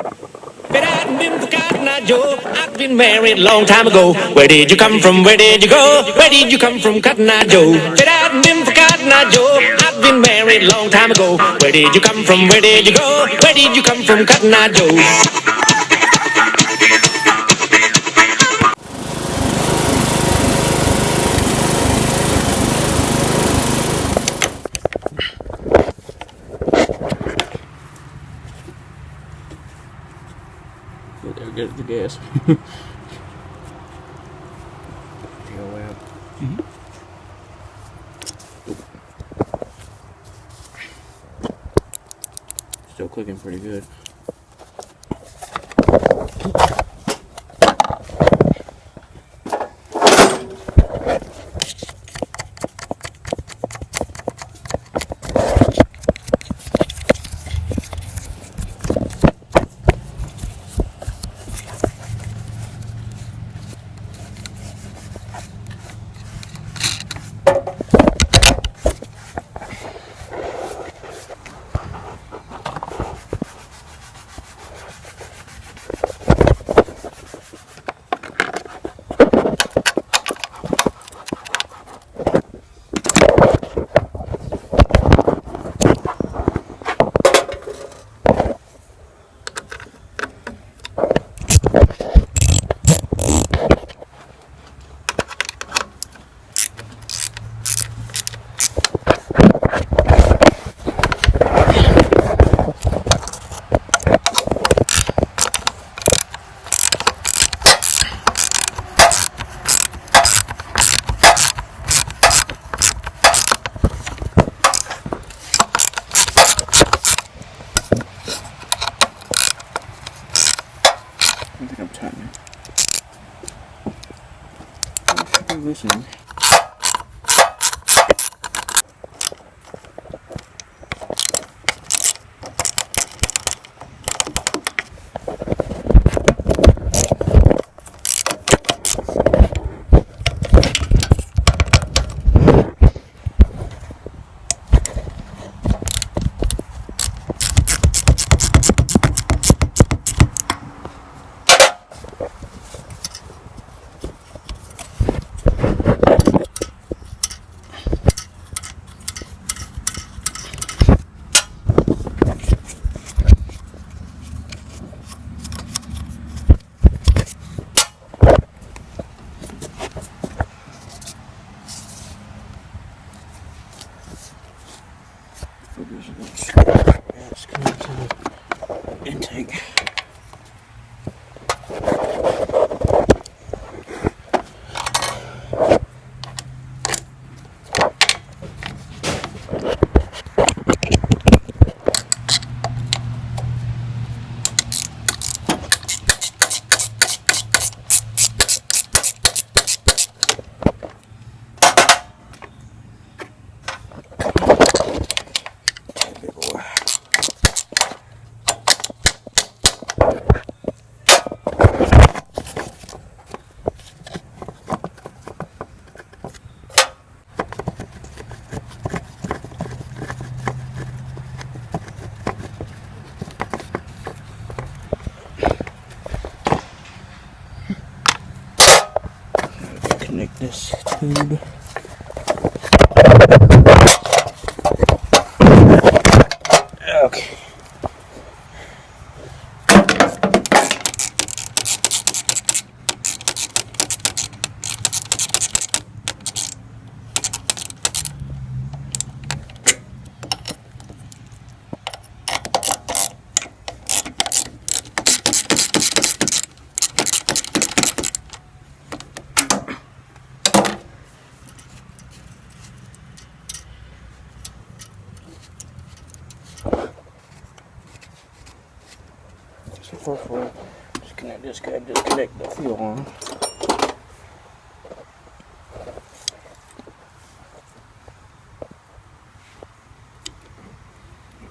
But I've been forgotten, now, Joe. I've been married a long time ago. Where did you come from? Where did you go? Where did you come from, Cotton Eye Joe? But I've been forgotten, now, Joe. I've been married a long time ago. Where did you come from? Where did you go? Where did you come from, Cotton Eye Joe? There goes the gas. Still clicking pretty good. I think I'm tightening. Listen. Let's connect to the intake. Connect this tube. Okay. So first of all, disconnect this guy, disconnect the fuel arm.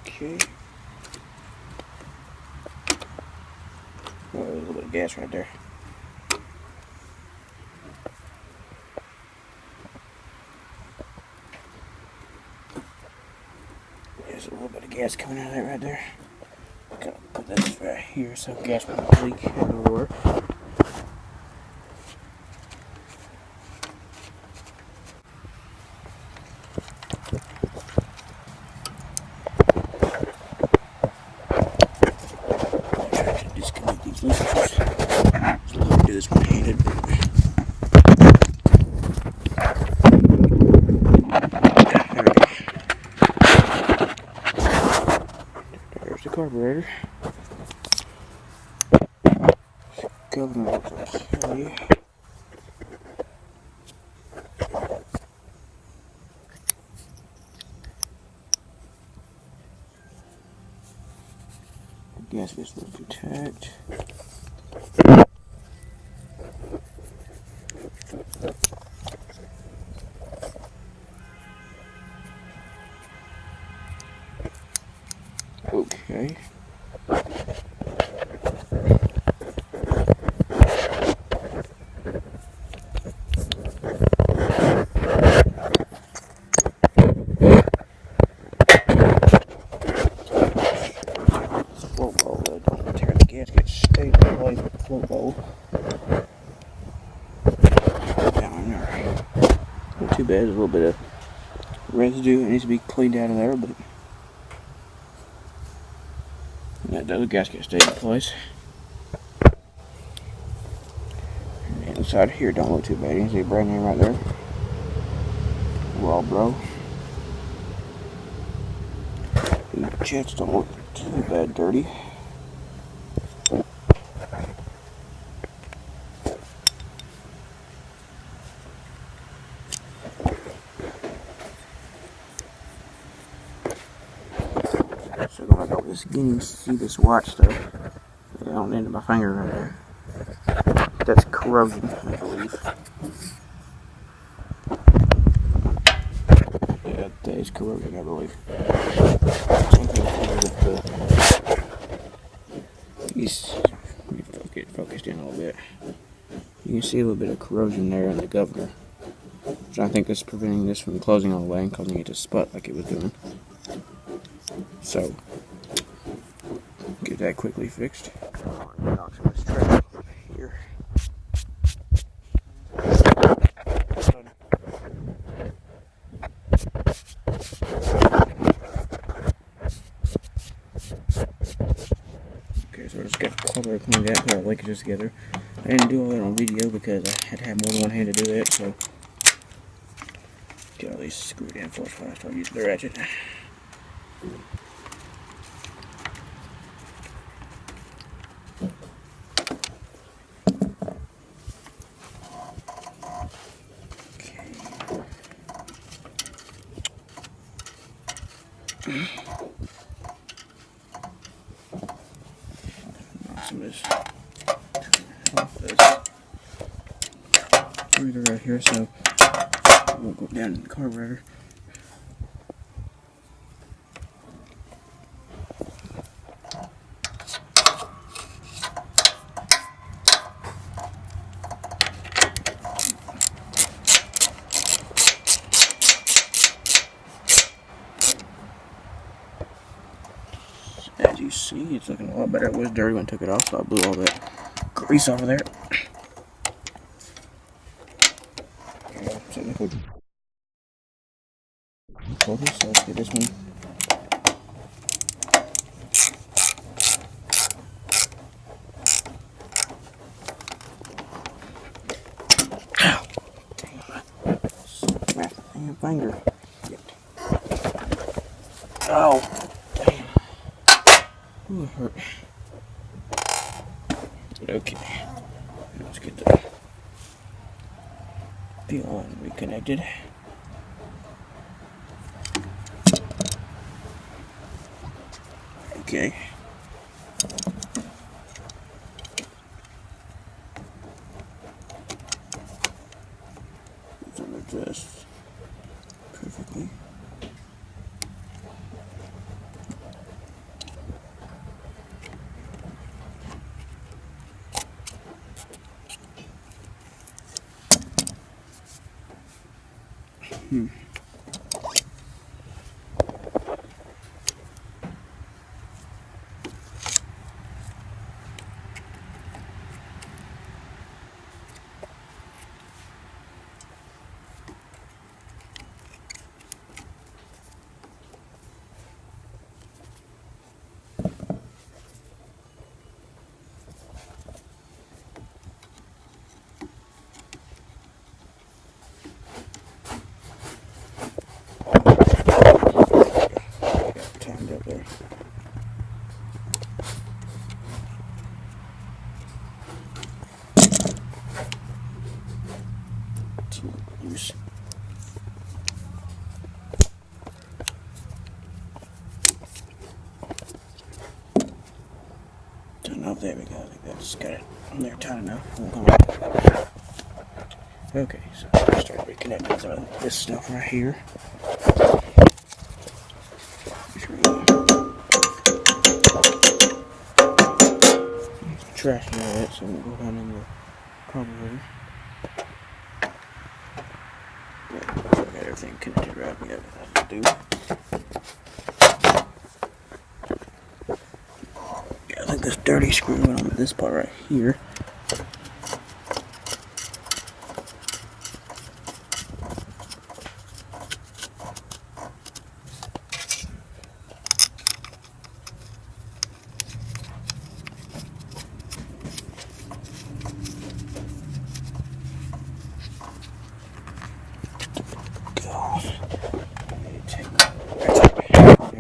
Okay. Well, there's a little bit of gas right there. There's a little bit of gas coming out of that right there. Kind of put this right here so gas won't leak everywhere. Disconnect these lifters. So I'll do this one-handed. There's the carburetor. Governor okay. The gaskets look intact. Okay. Float bowl, don't tear the gasket, stay in place with the float bowl. Down there. Not too bad, there's a little bit of residue that needs to be cleaned out of there, but that does, the gasket stay in place. And the inside here don't look too bad. You can see a brand new right there. Raw bro. The jets don't look too bad dirty. So going back over this again, you can see this white stuff on the end of my finger right there. That's corrosion, I believe. Yeah, that is corrosion, I believe. Get focused in a little bit. You can see a little bit of corrosion there in the governor, which I think is preventing this from closing all the way and causing it to sput like it was doing. So, get that quickly fixed. Knock some of this trash over here. Okay, so I just got the carburetor cleaned out, put our linkages together. I didn't do all that on video because I had to have more than one hand to do that, so get all these screwed in first before I start using the ratchet. Some of this off this breather right here, so we'll go down in the carburetor. As you see, it's looking a lot better. It was dirty when I took it off, so I blew all that grease off of there. So let's get this one. Ow! Smash the damn finger. Oh! Ooh, it hurt. But okay. Let's get the peel-on reconnected. Okay. It's gonna adjust perfectly. screws. Don't know if there we go. I think that's got it on there tight enough. Okay, so I'll start reconnecting some of this stuff right here. Trash out of it, so we'll go down in the carburetor. Yeah, so I got everything connected right. We got everything to do. Yeah, I think this dirty screw went on this part right here.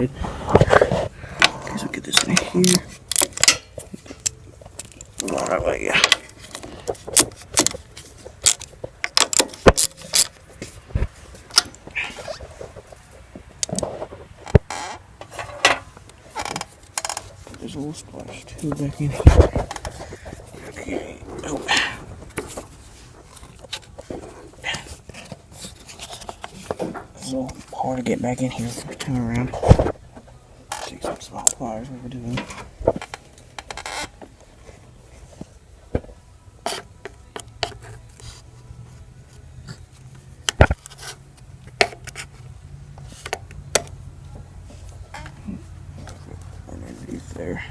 Okay, so get this right here. All right way, yeah. There's a little splash too back in here. Okay. Oh. It's a little hard to get back in here first time around. Take some small pliers while we're doing it. Underneath there.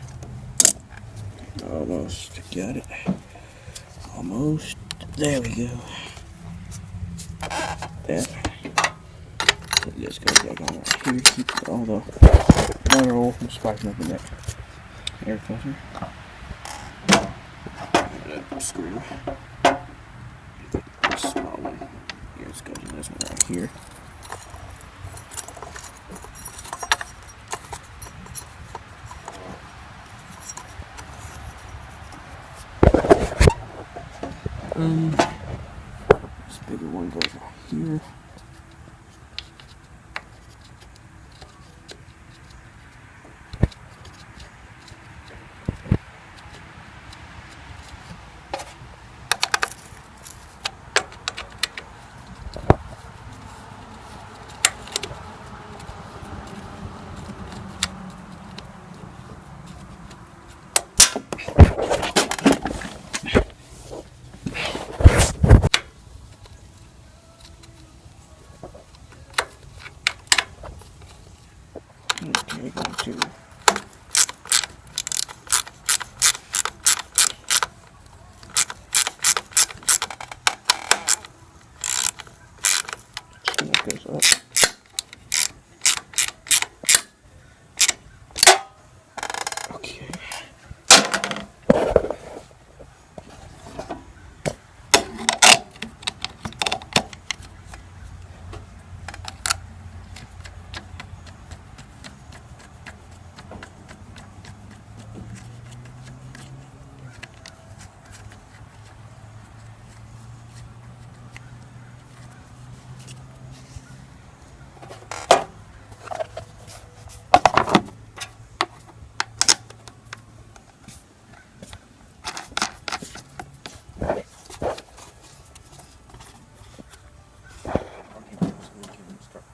Almost got it. Almost. There we go. That. Put this guy back on right here. Keep all the motor oil from sparking up in that air filter. That screw. This small one. Yeah, it's got this one right here. This bigger one goes right here. Okay, go to that goes up. Okay.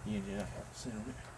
Yeah, I have to sit on it.